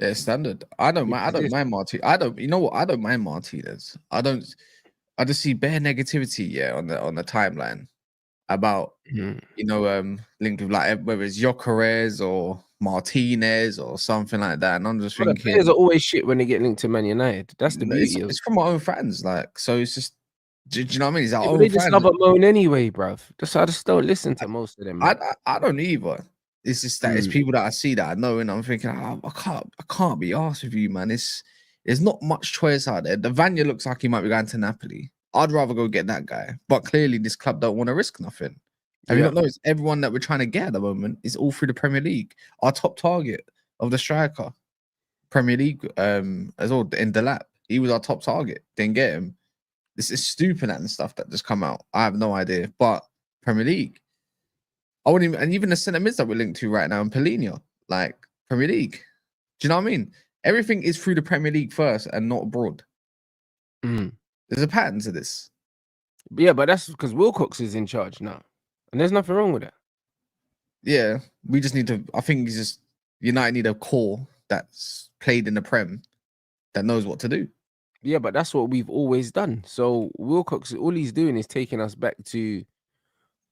Yeah, standard. I don't mind. I don't mind Martinez. I don't. You know what? I don't mind Martinez. I don't. I just see bare negativity. Yeah, on the timeline about linked with like whether it's Gyökeres or Martinez or something like that. And I'm just Well, the players thinking, are always shit when they get linked to Man United. That's the beauty of it's from my own fans. Like, so it's just. Do you know what I mean? It's our but own they just fans. love a moan anyway, bruv. I just don't listen to most of them. Man. I don't either. It's just that it's people that I see that I know, and I'm thinking, I can't be arsed with you, man. There's not much choice out there. The Vanya looks like he might be going to Napoli. I'd rather go get that guy, but clearly this club don't want to risk nothing. Have you not noticed? Everyone that we're trying to get at the moment is all through the Premier League. Our top target of the striker, Premier League, as well in Delap, he was our top target. Didn't get him. This is stupid and stuff that just come out. I have no idea, but Premier League. I wouldn't even, and even the centre mids that we're linked to right now in Polina, like Premier League. Do you know what I mean? Everything is through the Premier League first and not abroad. There's a pattern to this. Yeah, but that's because Wilcox is in charge now, and there's nothing wrong with that. Yeah, we just need to. I think United need a core that's played in the Prem that knows what to do. Yeah, but that's what we've always done. So Wilcox, all he's doing is taking us back to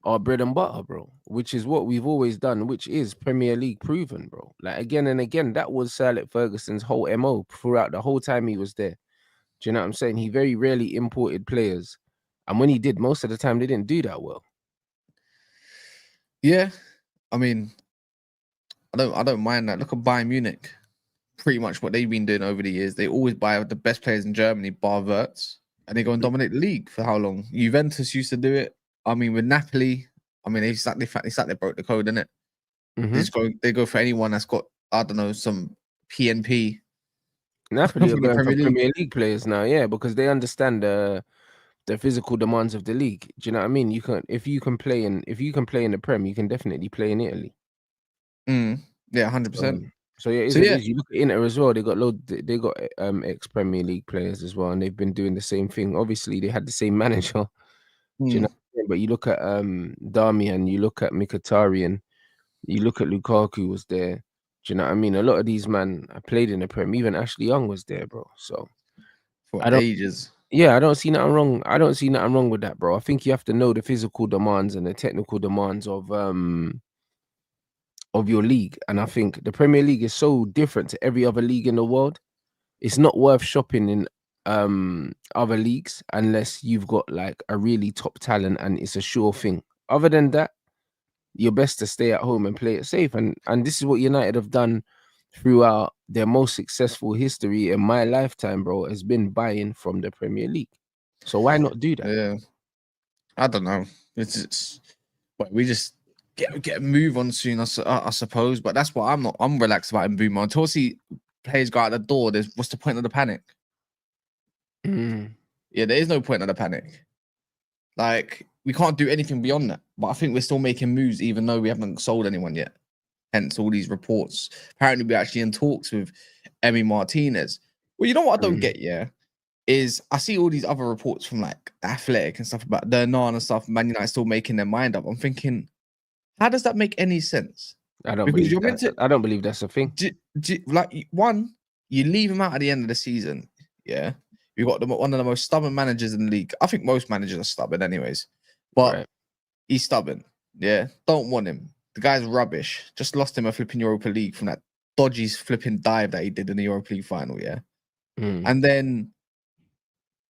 our bread and butter, bro, which is what we've always done, which is Premier League proven, bro. Like again and again, that was Sir Alex Ferguson's whole MO throughout the whole time he was there. Do you know what I'm saying? He very rarely imported players. And when he did, most of the time they didn't do that well. Yeah. I mean, I don't mind that. Look at Bayern Munich. Pretty much what they've been doing over the years. They always buy the best players in Germany, bar Wirtz, and they go and dominate the league for how long? Juventus used to do it. I mean, with Napoli, I mean, they broke the code, innit? They go for anyone that's got, I don't know, some PNP. Napoli are going for Premier League players now, yeah, because they understand the physical demands of the league. Do you know what I mean? If you can play in the Prem, you can definitely play in Italy. Yeah, 100%. So yeah, it is. You look at Inter as well. They got ex Premier League players as well, and they've been doing the same thing. Obviously, they had the same manager. Do you know what I mean? But you look at Darmian, you look at Mkhitaryan, you look at Lukaku was there. Do you know what I mean? A lot of these men played in the Prem. Even Ashley Young was there, bro. So for ages. Yeah, I don't see nothing wrong. I don't see nothing wrong with that, bro. I think you have to know the physical demands and the technical demands of your league. And I think the Premier League is so different to every other league in the world. It's not worth shopping in other leagues unless you've got like a really top talent and it's a sure thing. Other than that, you're best to stay at home and play it safe. And this is what United have done throughout their most successful history in my lifetime, bro, has been buying from the Premier League. So why not do that? Yeah, I don't know. But we just get a move on soon, I suppose. But that's what I'm relaxed about in Boomer. Until I see players go out the door, what's the point of the panic? Yeah, there is no point of the panic. Like, we can't do anything beyond that. But I think we're still making moves, even though we haven't sold anyone yet. Hence all these reports. Apparently, we're actually in talks with Emi Martinez. Well, you know what I don't get, yeah? Is I see all these other reports from like Athletic and stuff about the Nana and stuff, Man United still making their mind up. I'm thinking, how does that make any sense? I don't believe that. I don't believe that's a thing. Like, one, you leave him out at the end of the season. Yeah. You've got one of the most stubborn managers in the league. I think most managers are stubborn anyways. But he's stubborn. Yeah. Don't want him. The guy's rubbish. Just lost him a flipping Europa League from that dodgy flipping dive that he did in the Europa League final, yeah? And then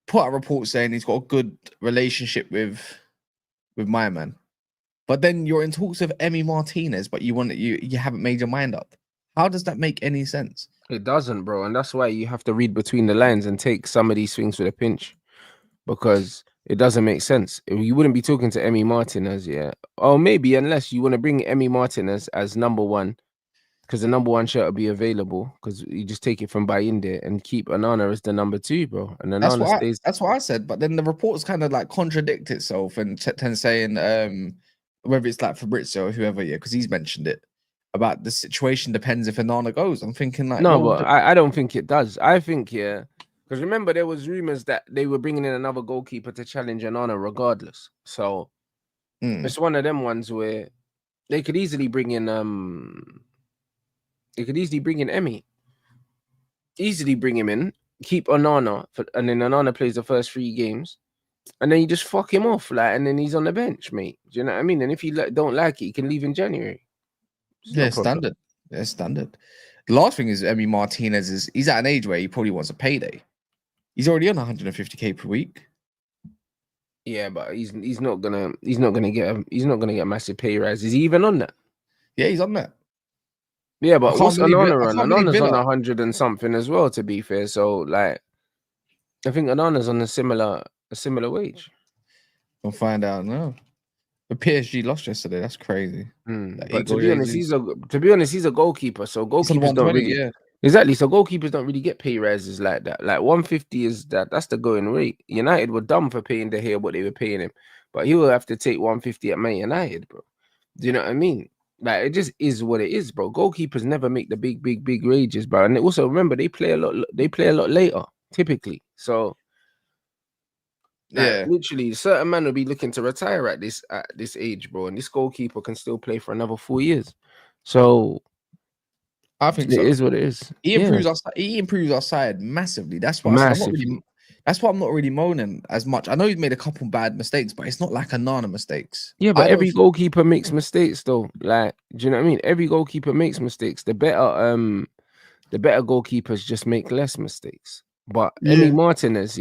put out a report saying he's got a good relationship with my man. But then you're in talks of Emi Martinez, but you haven't made your mind up. How does that make any sense? It doesn't, bro. And that's why you have to read between the lines and take some of these things with a pinch. Because it doesn't make sense. You wouldn't be talking to Emi Martinez, yeah. Or maybe unless you want to bring Emi Martinez as number one, because the number one shirt will be available, because you just take it from Bayinde and keep Onana as the number two, bro. And Onana stays. That's what I said. But then the reports kind of like contradict itself and saying whether it's like Fabrizio or whoever, yeah, because he's mentioned it about the situation depends if Onana goes. I'm thinking like, no, but I don't think it does. I think, yeah. Because remember, there was rumors that they were bringing in another goalkeeper to challenge Onana regardless. So it's one of them ones where they could easily bring in Emi. Easily bring him in, keep Onana, and then Onana plays the first 3 games, and then you just fuck him off, like, and then he's on the bench, mate. Do you know what I mean? And if you don't like it, you can leave in January. It's no Yeah, problem. standard. Yeah, standard. The last thing is Emi Martinez is he's at an age where he probably wants a payday. He's already on 150k per week. Yeah, but he's not gonna get a massive pay rise. Is he even on that? Yeah, he's on that. Yeah, but what's Onana I on? can't believe Onana's on Villa. 100 and something as well, to be fair. So like, I think Onana's on a similar wage. We'll find out now. The PSG lost yesterday. That's crazy. But to be honest, he's a goalkeeper. So goalkeepers don't really, yeah. exactly. So goalkeepers don't really get pay rises like that. Like 150 is that's the going rate. United were dumb for paying De Gea what they were paying him, but he will have to take 150 at Man United, bro. Do you know what I mean? Like, it just is what it is, bro. Goalkeepers never make the big wages, bro. And also remember they play a lot later, typically. So Yeah, literally, certain man will be looking to retire at this age, bro. And this goalkeeper can still play for another 4 years. So I think it so. is what it is. He improves us. He improves our side massively. That's why that's why I'm not really moaning as much. I know he's made a couple bad mistakes, but it's not like Onana mistakes. Yeah, but every goalkeeper makes mistakes, though. Like, do you know what I mean? Every goalkeeper makes mistakes. The better goalkeepers just make less mistakes. But Emi Martinez,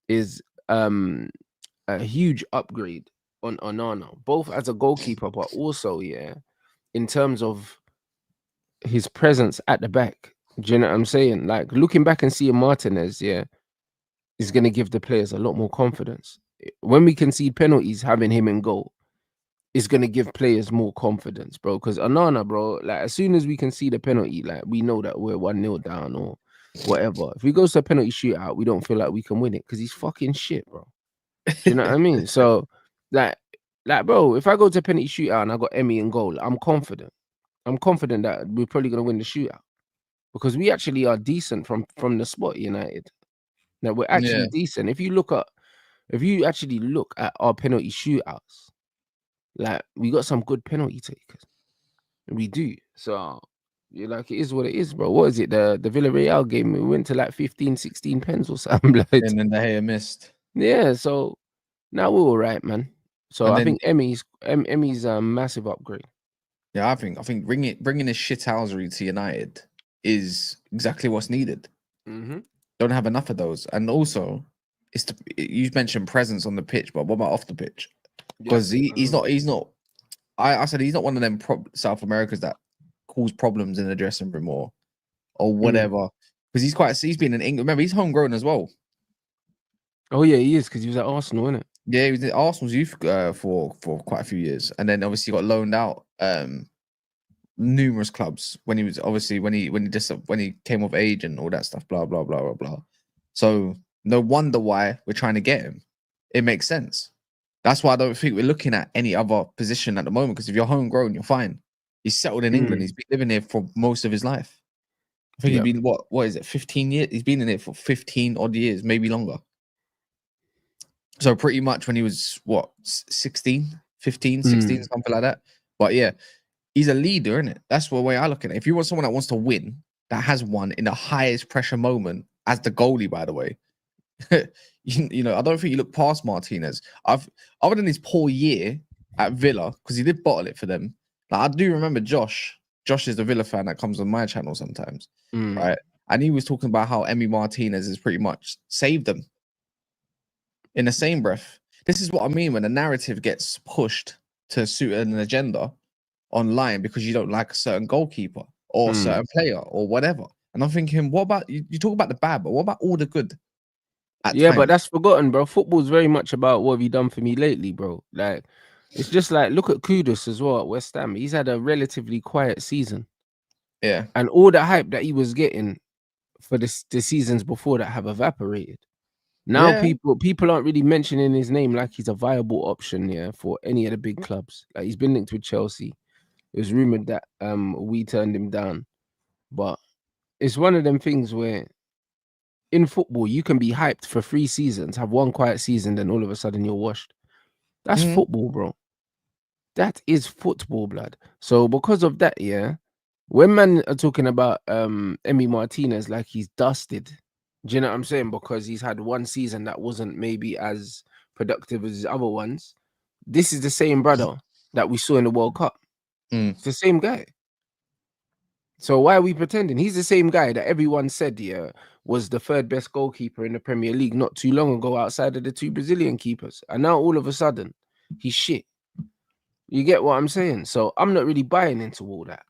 is a huge upgrade on Onana, both as a goalkeeper, but also in terms of his presence at the back. Do you know what I'm saying? Like, looking back and seeing Martinez, is going to give the players a lot more confidence. When we concede penalties, having him in goal is going to give players more confidence, bro. Because Onana, bro, like, as soon as we concede a penalty, like, we know that we're 1-0 down or whatever. If we go to a penalty shootout, we don't feel like we can win it because he's fucking shit, bro. Do you know what I mean? So, like, bro, if I go to a penalty shootout and I got Emmy in goal, I'm confident. I'm confident that we're probably gonna win the shootout because we actually are decent from the spot, United. Now we're actually decent. If you actually look at our penalty shootouts, like, we got some good penalty takers. We do. So, like, it is what it is, bro. What is it? The Villarreal game, we went to like 15, 16 pens or something. Like, and then De Gea missed. Yeah, so now we're all right, man. So And I then, think Emmy's a massive upgrade. yeah, I think bringing this shithousery to United is exactly what's needed. Don't have enough of those, and also, you mentioned presence on the pitch, but what about off the pitch? Because he's not. I said he's not one of them South Americans that cause problems in the dressing room or whatever. Because he's been in England. Remember, he's homegrown as well. Oh yeah, he is, because he was at Arsenal, isn't it? Yeah, he was in Arsenal's youth for quite a few years, and then obviously got loaned out numerous clubs when he was obviously when he came of age and all that stuff. Blah blah blah blah blah. So no wonder why we're trying to get him. It makes sense. That's why I don't think we're looking at any other position at the moment. Because if you're homegrown, you're fine. He's settled in England. He's been living here for most of his life. I think he's been what is it? 15 years. He's been in it for 15 odd years, maybe longer. So pretty much when he was, 16, 15, 16, something like that. But yeah, he's a leader, isn't it? That's the way I look at it. If you want someone that wants to win, that has won in the highest pressure moment as the goalie, by the way, you know, I don't think you look past Martinez. Other than his poor year at Villa, because he did bottle it for them. Like, I do remember Josh. Josh is the Villa fan that comes on my channel sometimes, right? And he was talking about how Emi Martinez has pretty much saved them. In the same breath, this is what I mean when the narrative gets pushed to suit an agenda online because you don't like a certain goalkeeper or a certain player or whatever. And I'm thinking, what about you talk about the bad, but what about all the good? But that's forgotten, bro. Football's very much about what have you done for me lately, bro. Like, it's just like, look at Kudus as well at West Ham. He's had a relatively quiet season. Yeah. And all the hype that he was getting for the seasons before that have evaporated. Now people aren't really mentioning his name like he's a viable option, for any of the big clubs. Like, he's been linked with Chelsea. It was rumored that we turned him down. But it's one of them things where in football you can be hyped for 3 seasons, have one quiet season, then all of a sudden you're washed. That's football, bro. That is football, blood. So because of that, When men are talking about Emi Martinez like he's dusted, do you know what I'm saying? Because he's had one season that wasn't maybe as productive as his other ones. This is the same brother that we saw in the World Cup. It's the same guy. So why are we pretending? He's the same guy that everyone said was the third best goalkeeper in the Premier League not too long ago outside of the two Brazilian keepers. And now all of a sudden, he's shit. You get what I'm saying? So I'm not really buying into all that.